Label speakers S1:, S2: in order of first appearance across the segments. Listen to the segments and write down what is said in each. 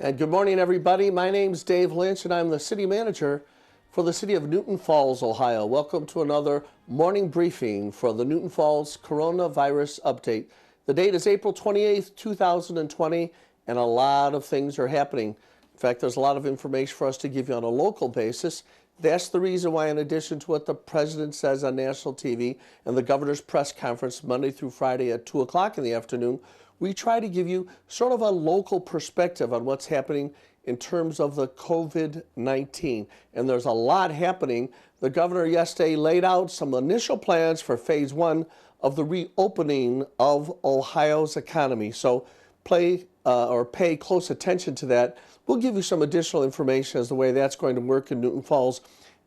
S1: And good morning, everybody. My name's Dave Lynch, and I'm the city manager for the city of Newton Falls, Ohio. Welcome to another morning briefing for the Newton Falls coronavirus update. The date is April 28th, 2020, and a lot of things are happening. In fact, there's a lot of information for us to give you on a local basis. That's the reason why, in addition to what the president says on national TV and the governor's press conference Monday through Friday at 2 o'clock in the afternoon, we try to give you sort of a local perspective on what's happening in terms of the COVID-19. And there's a lot happening. The governor yesterday laid out some initial plans for phase one of the reopening of Ohio's economy. So pay close attention to that. We'll give you some additional information as the way that's going to work in Newton Falls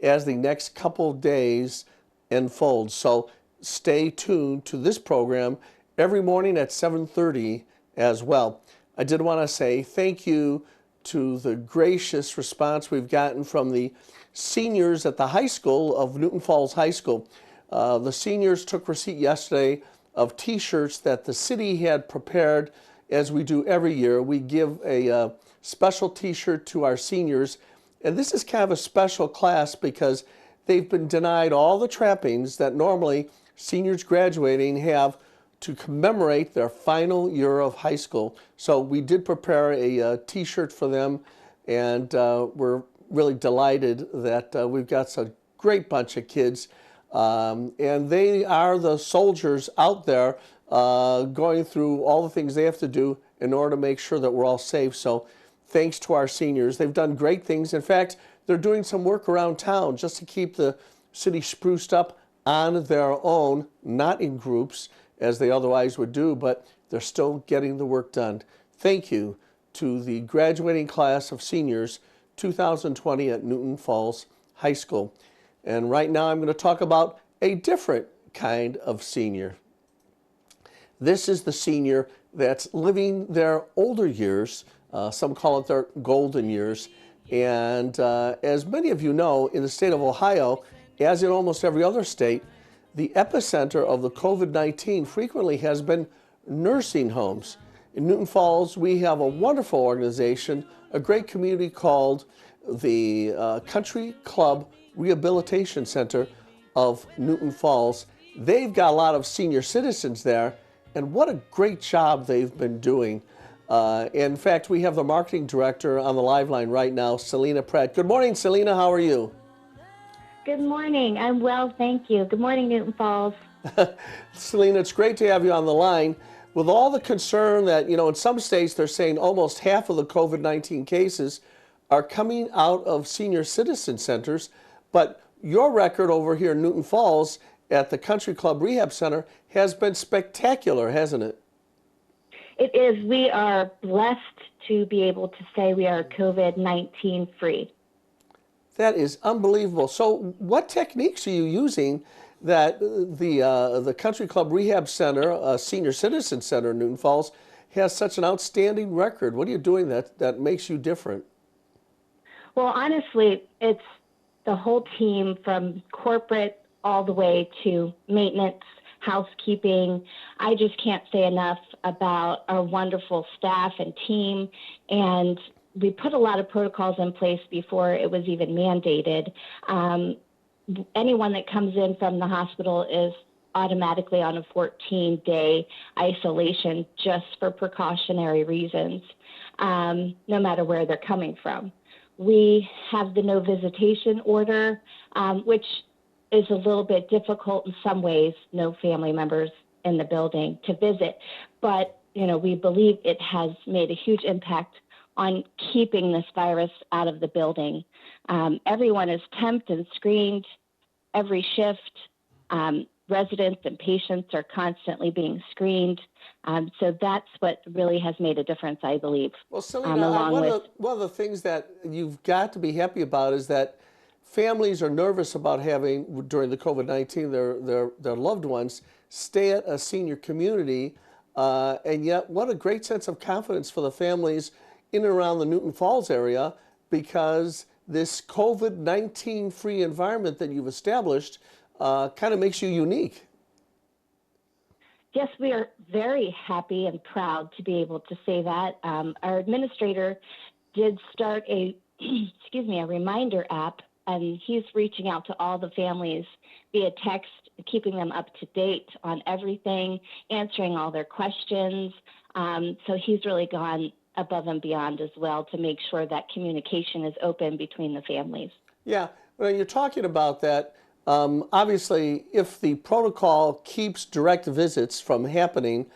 S1: as the next couple of days unfold. So stay tuned to this program every morning at 7:30 as well. I did want to say thank you to the gracious response we've gotten from the seniors at the high school of Newton Falls High School. The seniors took receipt yesterday of T-shirts that the city had prepared, as we do every year. We give a special T-shirt to our seniors, and this is kind of a special class because they've been denied all the trappings that normally seniors graduating have to commemorate their final year of high school. So we did prepare a T-shirt for them, and we're really delighted that we've got such a great bunch of kids, and they are the soldiers out there going through all the things they have to do in order to make sure that we're all safe. So thanks to our seniors. They've done great things. In fact, they're doing some work around town just to keep the city spruced up on their own, not in groups, as they otherwise would do, but they're still getting the work done. Thank you to the graduating class of seniors 2020 at Newton Falls High School. And right now I'm going to talk about a different kind of senior. This is the senior that's living their older years. Some call it their golden years. And as many of you know, in the state of Ohio, as in almost every other state, the epicenter of the COVID-19 frequently has been nursing homes. In Newton Falls, we have a wonderful organization, a great community called the Country Club Rehabilitation Center of Newton Falls. They've got a lot of senior citizens there, and what a great job they've been doing. In fact, we have the marketing director on the live line right now, Selina Pratt. Good morning, Selina. How are you?
S2: Good morning. I'm well, thank you. Good morning, Newton Falls.
S1: Selina, it's great to have you on the line. With all the concern that, in some states they're saying almost half of the COVID-19 cases are coming out of senior citizen centers, but your record over here in Newton Falls at the Country Club Rehab Center has been spectacular, hasn't it?
S2: It is. We are blessed to be able to say we are COVID-19 free.
S1: That is unbelievable. So what techniques are you using that the Country Club Rehab Center, Senior Citizen Center in Newton Falls, has such an outstanding record? What are you doing that makes you different?
S2: Well, honestly, it's the whole team from corporate all the way to maintenance, housekeeping. I just can't say enough about our wonderful staff and team, and we put a lot of protocols in place before it was even mandated. Anyone that comes in from the hospital is automatically on a 14-day isolation just for precautionary reasons, no matter where they're coming from. We have the no visitation order, which is a little bit difficult in some ways, no family members in the building to visit. But, we believe it has made a huge impact on keeping this virus out of the building. Everyone is temped and screened every shift. Residents and patients are constantly being screened. So that's what really has made a difference, I believe.
S1: Well, Selina, one of the things that you've got to be happy about is that families are nervous about having, during the COVID-19, their loved ones stay at a senior community. And yet, what a great sense of confidence for the families in and around the Newton Falls area, because this COVID-19 free environment that you've established kind of makes you unique.
S2: Yes, we are very happy and proud to be able to say that. Our administrator did start a, excuse me, a reminder app, and he's reaching out to all the families via text, keeping them up to date on everything, answering all their questions. So he's really gone above and beyond as well to make sure that communication is open between the families.
S1: Yeah, when you're talking about that, obviously, if the protocol keeps direct visits from happening,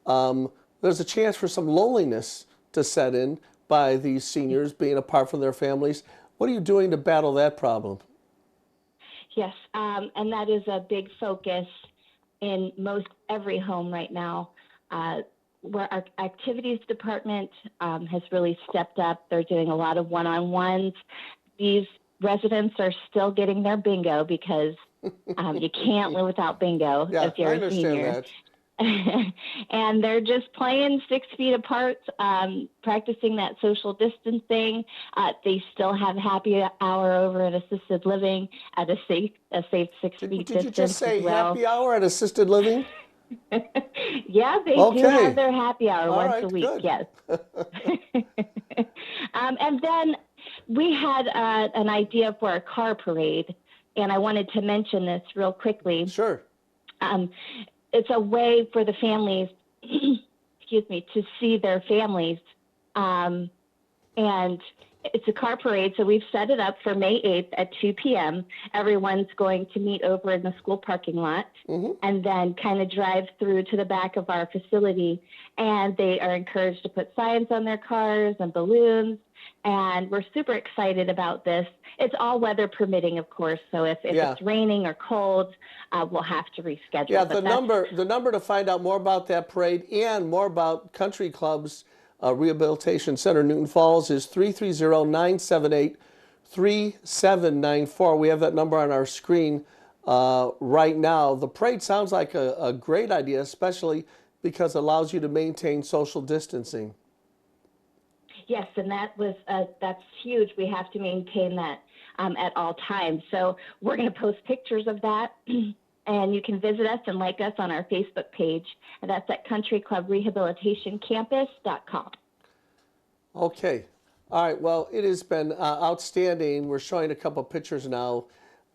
S1: there's a chance for some loneliness to set in by these seniors being apart from their families. What are you doing to battle that problem?
S2: Yes, and that is a big focus in most every home right now. Where our activities department has really stepped up. They're doing a lot of one-on-ones. These residents are still getting their bingo because you can't live without bingo
S1: Yeah,
S2: if
S1: I
S2: you're a
S1: understand
S2: senior.
S1: that.
S2: And they're just playing 6 feet apart, practicing that social distancing. They still have happy hour over at assisted living at a safe 6 feet
S1: Did you just
S2: distance as
S1: say
S2: well.
S1: happy hour at assisted living?
S2: Yeah, they do have
S1: Okay.
S2: their happy hour
S1: All
S2: once a
S1: right,
S2: week.
S1: good.
S2: Yes. And then we had an idea for a car parade, and I wanted to mention this real quickly.
S1: Sure.
S2: Um, it's a way for the families, excuse me, to see their families. And it's a car parade, so we've set it up for May 8th at 2 p.m. Everyone's going to meet over in the school parking lot and then kind of drive through to the back of our facility. And they are encouraged to put signs on their cars and balloons. And we're super excited about this. It's all weather permitting, of course. So if
S1: Yeah.
S2: it's raining or cold, we'll have to reschedule.
S1: Yeah,
S2: But
S1: the number to find out more about that parade and more about Country Club's Rehabilitation Center Newton Falls is 330-978-3794. We have that number on our screen right now. The parade sounds like a great idea, especially because it allows you to maintain social distancing.
S2: Yes, and that's huge. We have to maintain that at all times. So we're going to post pictures of that, and you can visit us and like us on our Facebook page. And that's at countryclubrehabilitationcampus.com.
S1: Okay. All right. Well, it has been outstanding. We're showing a couple pictures now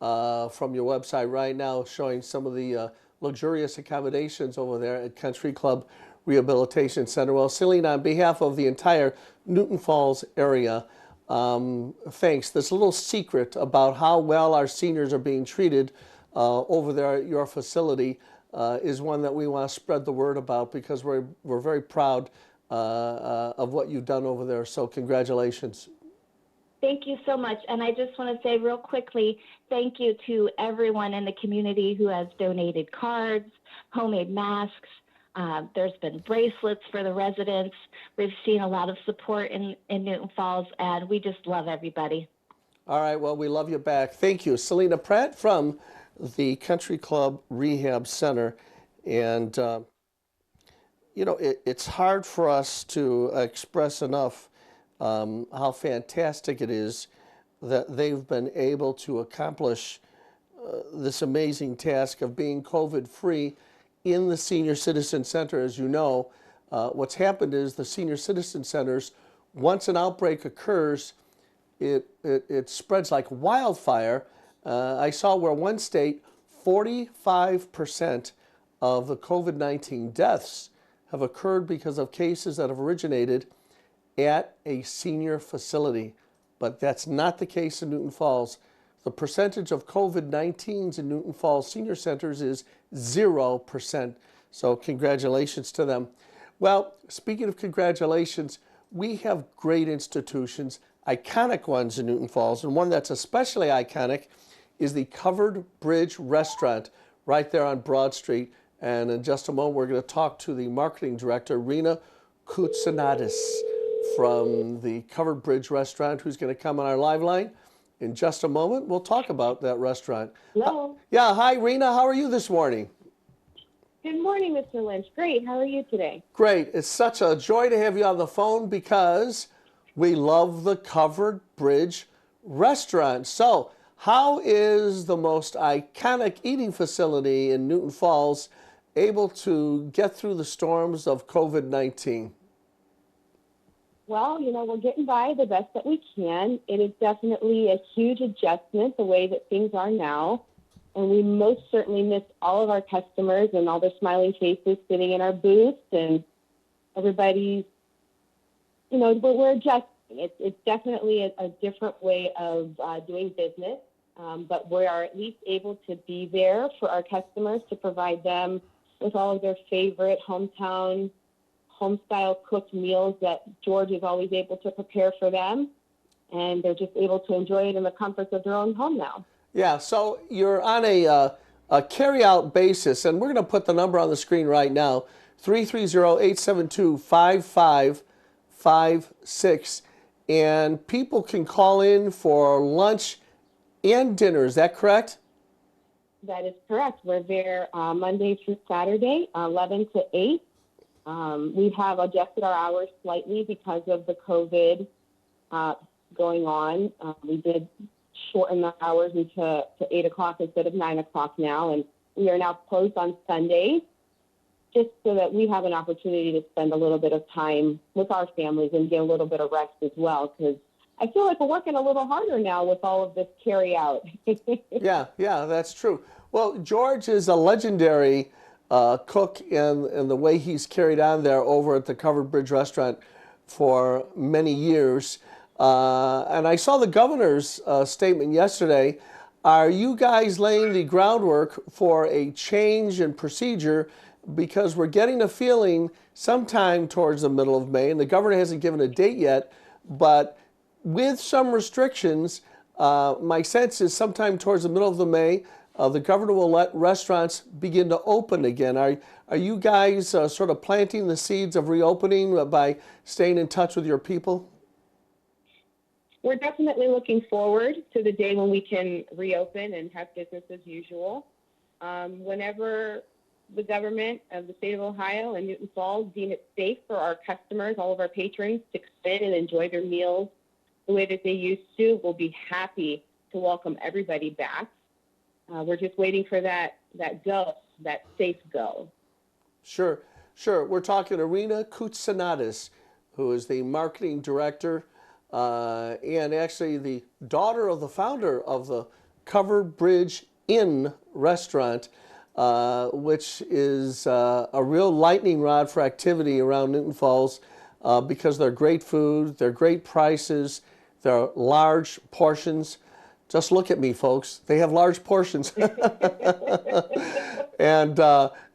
S1: from your website right now, showing some of the luxurious accommodations over there at Country Club Rehabilitation Center. Well, Selina, on behalf of the entire Newton Falls area, thanks. This little secret about how well our seniors are being treated over there at your facility is one that we want to spread the word about because we're very proud of what you've done over there. So congratulations.
S2: Thank you so much. And I just want to say real quickly, thank you to everyone in the community who has donated cards, homemade masks. There's been bracelets for the residents. We've seen a lot of support in Newton Falls, and we just love everybody.
S1: All right, well, we love you back. Thank you. Selina Pratt from the Country Club Rehab Center. And, you know, it's hard for us to express enough how fantastic it is that they've been able to accomplish this amazing task of being COVID-free in the Senior Citizen Center. As you know, what's happened is the Senior Citizen Centers, once an outbreak occurs, it spreads like wildfire. I saw where one state, 45% of the COVID-19 deaths have occurred because of cases that have originated at a senior facility. But that's not the case in Newton Falls. The percentage of COVID-19s in Newton Falls senior centers is 0%. So congratulations to them. Well, speaking of congratulations, we have great institutions, iconic ones in Newton Falls, and one that's especially iconic is the Covered Bridge Restaurant right there on Broad Street. And in just a moment, we're going to talk to the marketing director, Rena Koutsanadis from the Covered Bridge Restaurant, who's going to come on our live line. In just a moment, we'll talk about that restaurant.
S2: Hello.
S1: Yeah, hi, Rena. How are you this morning?
S3: Good morning, Mr. Lynch. Great. How are you today?
S1: Great. It's such a joy to have you on the phone because we love the Covered Bridge Restaurant. So, how is the most iconic eating facility in Newton Falls able to get through the storms of COVID-19?
S3: Well, we're getting by the best that we can. It is definitely a huge adjustment the way that things are now. And we most certainly miss all of our customers and all their smiling faces sitting in our booths and everybody's, we're adjusting. It's definitely a different way of doing business, but we are at least able to be there for our customers to provide them with all of their favorite home-style cooked meals that George is always able to prepare for them, and they're just able to enjoy it in the comforts of their own home now.
S1: Yeah, so you're on a carry-out basis, and we're going to put the number on the screen right now, 330-872-5556, and people can call in for lunch and dinner. Is that correct?
S3: That is correct. We're there Monday through Saturday, 11 to 8. We have adjusted our hours slightly because of the COVID going on. We did shorten the hours to 8 o'clock instead of 9 o'clock now, and we are now closed on Sundays just so that we have an opportunity to spend a little bit of time with our families and get a little bit of rest as well, because I feel like we're working a little harder now with all of this carry out.
S1: Yeah, that's true. Well, George is a legendary cook in the way he's carried on there over at the Covered Bridge Restaurant for many years. And I saw the governor's statement yesterday. Are you guys laying the groundwork for a change in procedure? Because we're getting a feeling sometime towards the middle of May, and the governor hasn't given a date yet, but with some restrictions, my sense is sometime towards the middle of the May, the governor will let restaurants begin to open again. Are you guys sort of planting the seeds of reopening by staying in touch with your people?
S3: We're definitely looking forward to the day when we can reopen and have business as usual. Whenever the government of the state of Ohio and Newton Falls deem it safe for our customers, all of our patrons, to come in and enjoy their meals the way that they used to, we'll be happy to welcome everybody back. We're just waiting for that safe go.
S1: Sure. We're talking Irina Koutsanadis, who is the marketing director and actually the daughter of the founder of the Covered Bridge Inn restaurant, which is a real lightning rod for activity around Newton Falls because they're great food, they're great prices, they're large portions. Just look at me, folks. They have large portions. And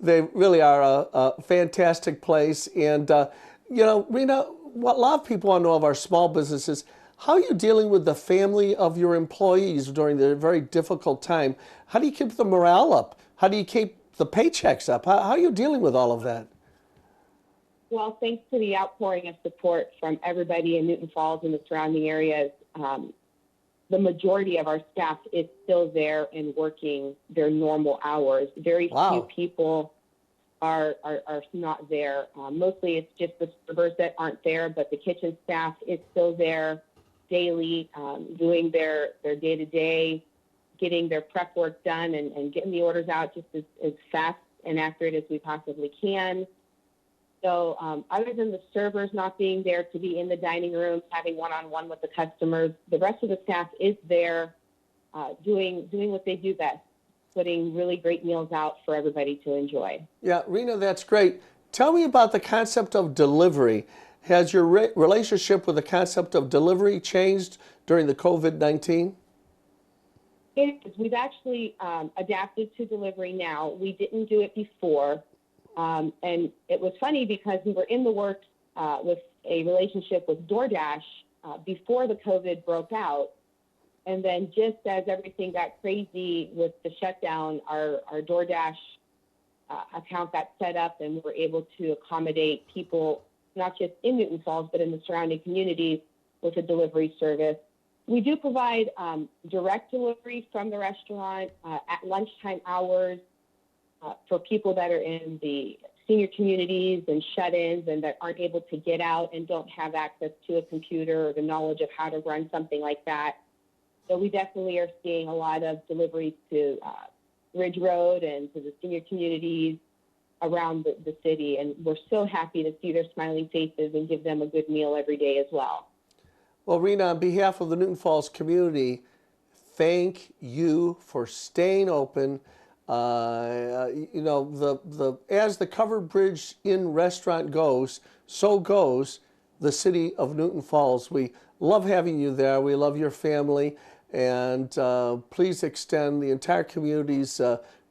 S1: they really are a fantastic place. And, Rena, what a lot of people want to know of our small businesses, how are you dealing with the family of your employees during the very difficult time? How do you keep the morale up? How do you keep the paychecks up? How are you dealing with all of that?
S3: Well, thanks to the outpouring of support from everybody in Newton Falls and the surrounding areas, the majority of our staff is still there and working their normal hours. Very few people are not there. Mostly it's just the servers that aren't there, but the kitchen staff is still there daily, doing their day-to-day, getting their prep work done and getting the orders out just as fast and accurate as we possibly can. So other than the servers not being there to be in the dining room, having one-on-one with the customers, the rest of the staff is there doing what they do best, putting really great meals out for everybody to enjoy.
S1: Yeah, Rena, that's great. Tell me about the concept of delivery. Has your relationship with the concept of delivery changed during the COVID-19?
S3: It is. We've actually adapted to delivery now. We didn't do it before. And it was funny because we were in the works with a relationship with DoorDash before the COVID broke out. And then just as everything got crazy with the shutdown, our DoorDash account got set up and we were able to accommodate people, not just in Newton Falls, but in the surrounding communities with a delivery service. We do provide direct delivery from the restaurant at lunchtime hours. For people that are in the senior communities and shut-ins and that aren't able to get out and don't have access to a computer or the knowledge of how to run something like that. So we definitely are seeing a lot of deliveries to Ridge Road and to the senior communities around the city. And we're so happy to see their smiling faces and give them a good meal every day as well.
S1: Well, Rena, on behalf of the Newton Falls community, thank you for staying open. As the Covered Bridge Inn restaurant goes, so goes the city of Newton Falls. We love having you there. We love your family, and please extend the entire community's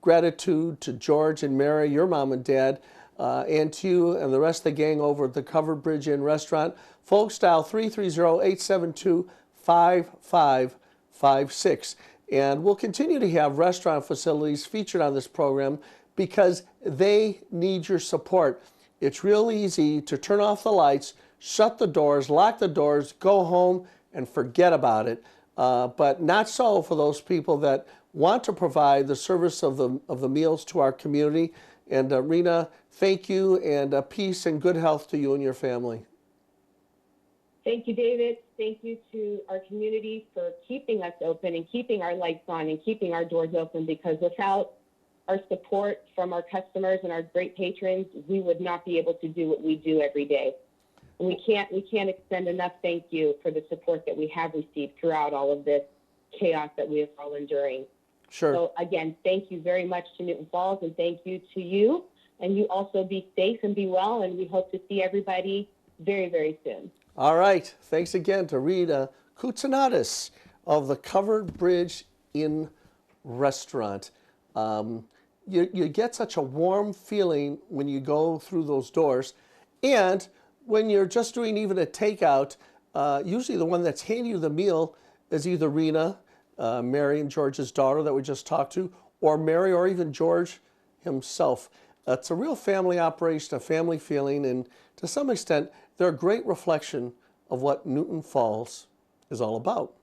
S1: gratitude to George and Mary, your mom and dad, and to you and the rest of the gang over at the Covered Bridge Inn restaurant. Folks, dial 330-872-5556. And we'll continue to have restaurant facilities featured on this program because they need your support. It's real easy to turn off the lights, shut the doors, lock the doors, go home, and forget about it. But not so for those people that want to provide the service of the meals to our community. And Rena, thank you, and peace and good health to you and your family.
S3: Thank you, David. Thank you to our community for keeping us open and keeping our lights on and keeping our doors open, because without our support from our customers and our great patrons, we would not be able to do what we do every day. And we can't extend enough thank you for the support that we have received throughout all of this chaos that we are all enduring.
S1: Sure.
S3: So again, thank you very much to Newton Falls, and thank you to you. And you also be safe and be well, and we hope to see everybody very, very soon.
S1: All right. Thanks again to Rita Koutsanatis of the Covered Bridge Inn restaurant. You get such a warm feeling when you go through those doors. And when you're just doing even a takeout, usually the one that's handing you the meal is either Rena, Mary and George's daughter that we just talked to, or Mary, or even George himself. It's a real family operation, a family feeling, and to some extent, they're a great reflection of what Newton Falls is all about.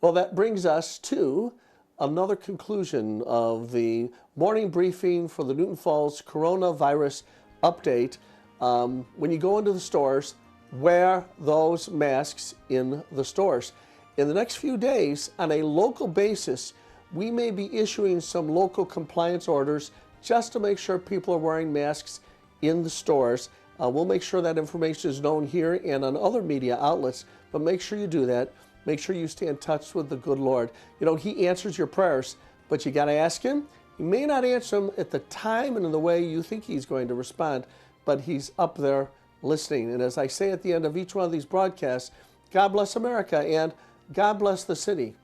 S1: Well, that brings us to another conclusion of the morning briefing for the Newton Falls coronavirus update. When you go into the stores, wear those masks in the stores. In the next few days, on a local basis, we may be issuing some local compliance orders just to make sure people are wearing masks in the stores. We'll make sure that information is known here and on other media outlets, but make sure you do that. Make sure you stay in touch with the good Lord. You know, He answers your prayers, but you got to ask Him. He may not answer them at the time and in the way you think He's going to respond, but He's up there listening. And as I say at the end of each one of these broadcasts, God bless America and God bless the city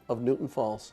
S1: of Newton Falls.